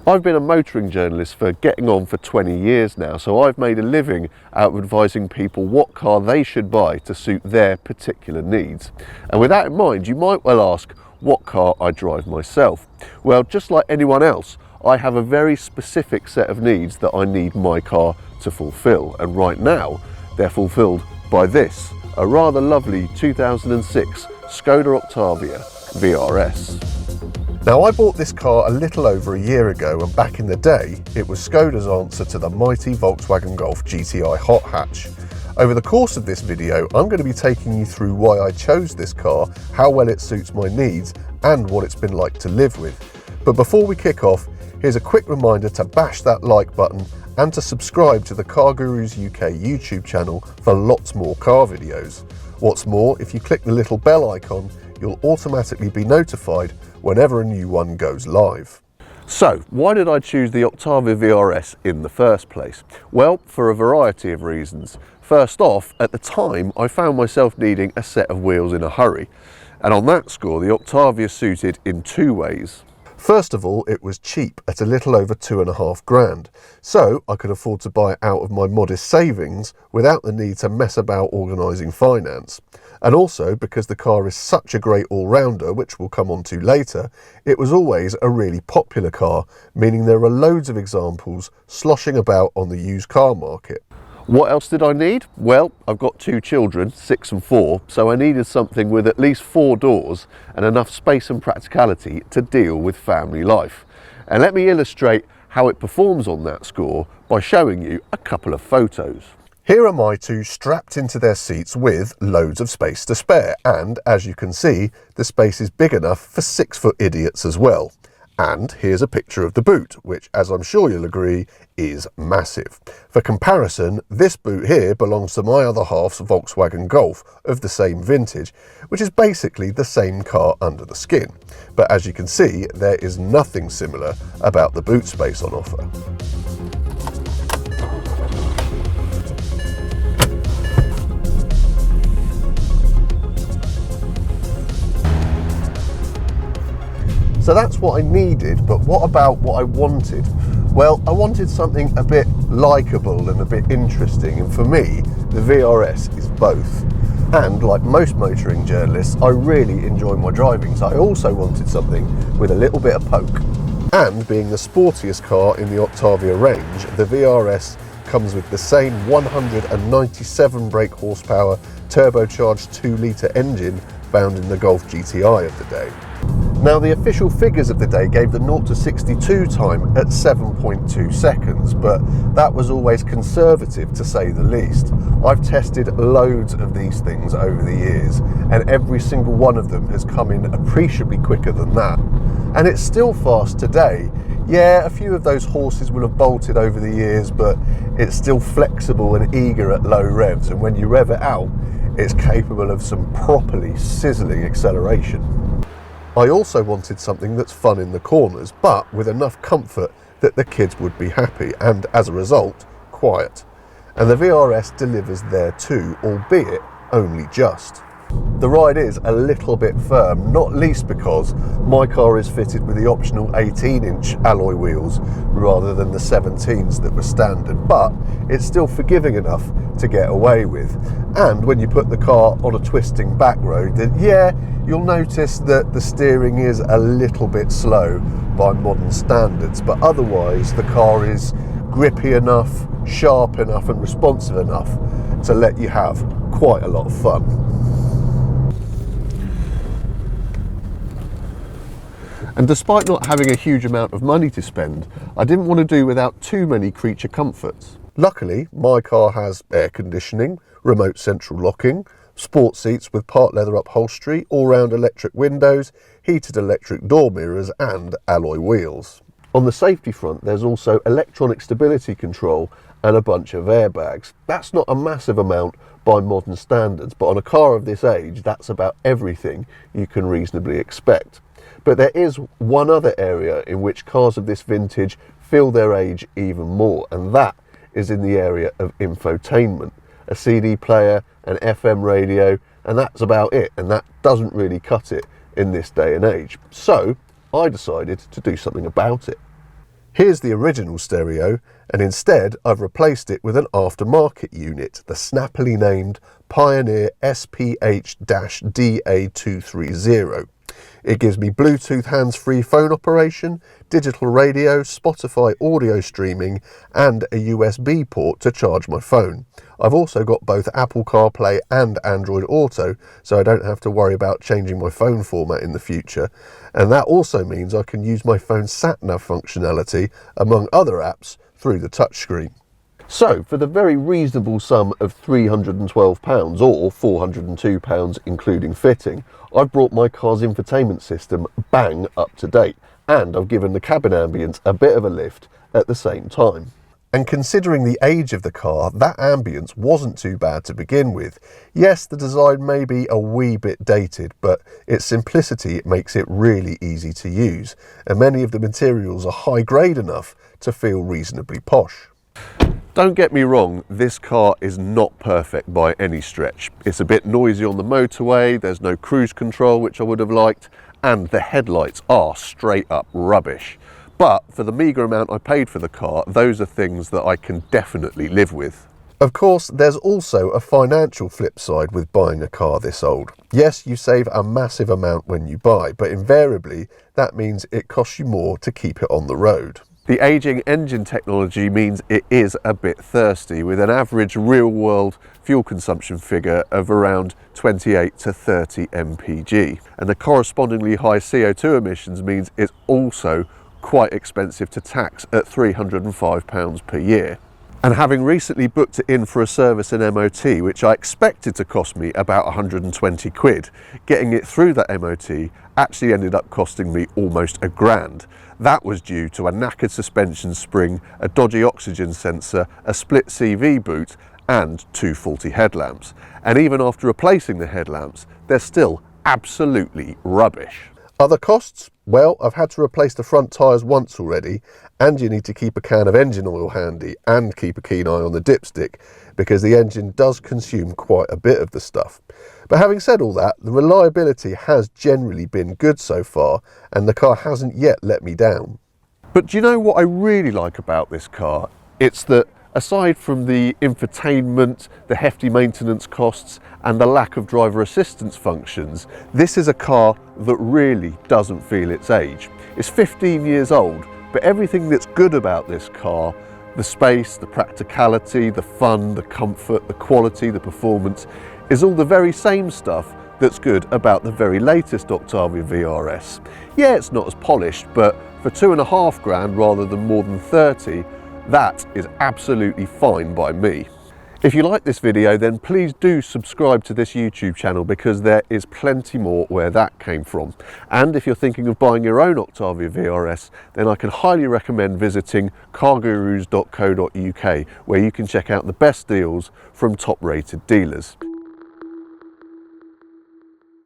I've been a motoring journalist for getting on for 20 years now, so I've made a living out of advising people what car they should buy to suit their particular needs. And with that in mind, you might well ask what car I drive myself. Well, just like anyone else, I have a very specific set of needs that I need my car to fulfill. And right now, they're fulfilled by this, a rather lovely 2006 Skoda Octavia vRS. Now, I bought this car a little over a year ago, and back in the day, it was Skoda's answer to the mighty Volkswagen Golf GTI hot hatch. Over the course of this video, I'm going to be taking you through why I chose this car, how well it suits my needs, and what it's been like to live with. But before we kick off, here's a quick reminder to bash that like button and to subscribe to the CarGurus UK YouTube channel for lots more car videos. What's more, if you click the little bell icon, you'll automatically be notified whenever a new one goes live. So, why did I choose the Octavia vRS in the first place? Well, for a variety of reasons. First off, at the time, I found myself needing a set of wheels in a hurry. And on that score, the Octavia suited in two ways. First of all, it was cheap at a little over £2.5 grand, so I could afford to buy it out of my modest savings without the need to mess about organising finance. And also, because the car is such a great all-rounder, which we'll come on to later, it was always a really popular car, meaning there are loads of examples sloshing about on the used car market. What else did I need? Well, I've got two children, 6 and 4, so I needed something with at least 4 doors and enough space and practicality to deal with family life. And let me illustrate how it performs on that score by showing you a couple of photos. Here are my two strapped into their seats with loads of space to spare, and as you can see, the space is big enough for 6-foot idiots as well. And here's a picture of the boot, which, as I'm sure you'll agree, is massive. For comparison, this boot here belongs to my other half's Volkswagen Golf of the same vintage, which is basically the same car under the skin. But as you can see, there is nothing similar about the boot space on offer. So that's what I needed, but what about what I wanted? Well, I wanted something a bit likeable and a bit interesting, and for me, the VRS is both. And like most motoring journalists, I really enjoy my driving, so I also wanted something with a little bit of poke. And being the sportiest car in the Octavia range, the VRS comes with the same 197 brake horsepower turbocharged 2-litre engine found in the Golf GTI of the day. Now, the official figures of the day gave the 0 to 62 time at 7.2 seconds, but that was always conservative to say the least. I've tested loads of these things over the years, and every single one of them has come in appreciably quicker than that. And it's still fast today. Yeah, a few of those horses will have bolted over the years, but it's still flexible and eager at low revs, and when you rev it out, it's capable of some properly sizzling acceleration. I also wanted something that's fun in the corners, but with enough comfort that the kids would be happy, and as a result, quiet. And the VRS delivers there too, albeit only just. The ride is a little bit firm, not least because my car is fitted with the optional 18-inch alloy wheels rather than the 17s that were standard, but it's still forgiving enough to get away with. And when you put the car on a twisting back road, then yeah, you'll notice that the steering is a little bit slow by modern standards, but otherwise the car is grippy enough, sharp enough and responsive enough to let you have quite a lot of fun. And despite not having a huge amount of money to spend, I didn't want to do without too many creature comforts. Luckily, my car has air conditioning, remote central locking, sport seats with part leather upholstery, all-round electric windows, heated electric door mirrors and alloy wheels. On the safety front, there's also electronic stability control and a bunch of airbags. That's not a massive amount by modern standards, but on a car of this age, that's about everything you can reasonably expect. But there is one other area in which cars of this vintage feel their age even more, and that is in the area of infotainment. A CD player, an FM radio, and that's about it, and that doesn't really cut it in this day and age. So I decided to do something about it. Here's the original stereo, and instead I've replaced it with an aftermarket unit, the snappily named Pioneer SPH-DA230. It gives me Bluetooth hands-free phone operation, digital radio, Spotify audio streaming, and a USB port to charge my phone. I've also got both Apple CarPlay and Android Auto, so I don't have to worry about changing my phone format in the future. And that also means I can use my phone's sat-nav functionality, among other apps, through the touchscreen. So, for the very reasonable sum of £312 or £402 including fitting, I've brought my car's infotainment system bang up to date, and I've given the cabin ambience a bit of a lift at the same time. And considering the age of the car, that ambience wasn't too bad to begin with. Yes, the design may be a wee bit dated, but its simplicity makes it really easy to use, and many of the materials are high grade enough to feel reasonably posh. Don't get me wrong, this car is not perfect by any stretch. It's a bit noisy on the motorway, there's no cruise control, which I would have liked, and the headlights are straight up rubbish. But for the meagre amount I paid for the car, those are things that I can definitely live with. Of course, there's also a financial flip side with buying a car this old. Yes, you save a massive amount when you buy, but invariably that means it costs you more to keep it on the road. The aging engine technology means it is a bit thirsty, with an average real-world fuel consumption figure of around 28 to 30 mpg. And the correspondingly high CO2 emissions means it's also quite expensive to tax at £305 per year. And having recently booked it in for a service and MOT, which I expected to cost me about 120 quid, getting it through that MOT actually ended up costing me almost £1,000. That was due to a knackered suspension spring, a dodgy oxygen sensor, a split CV boot, and 2 faulty headlamps. And even after replacing the headlamps, they're still absolutely rubbish. Other costs? Well, I've had to replace the front tyres once already, and you need to keep a can of engine oil handy and keep a keen eye on the dipstick, because the engine does consume quite a bit of the stuff. But having said all that, the reliability has generally been good so far, and the car hasn't yet let me down. But do you know what I really like about this car? It's that aside from the infotainment, the hefty maintenance costs, and the lack of driver assistance functions, this is a car that really doesn't feel its age. It's 15 years old, but everything that's good about this car, the space, the practicality, the fun, the comfort, the quality, the performance, is all the very same stuff that's good about the very latest Octavia vRS. Yeah, it's not as polished, but for £2,500 rather than more than 30, that is absolutely fine by me. If you like this video, then please do subscribe to this YouTube channel, because there is plenty more where that came from. And if you're thinking of buying your own Octavia vRS, then I can highly recommend visiting CarGurus.co.uk, where you can check out the best deals from top-rated dealers.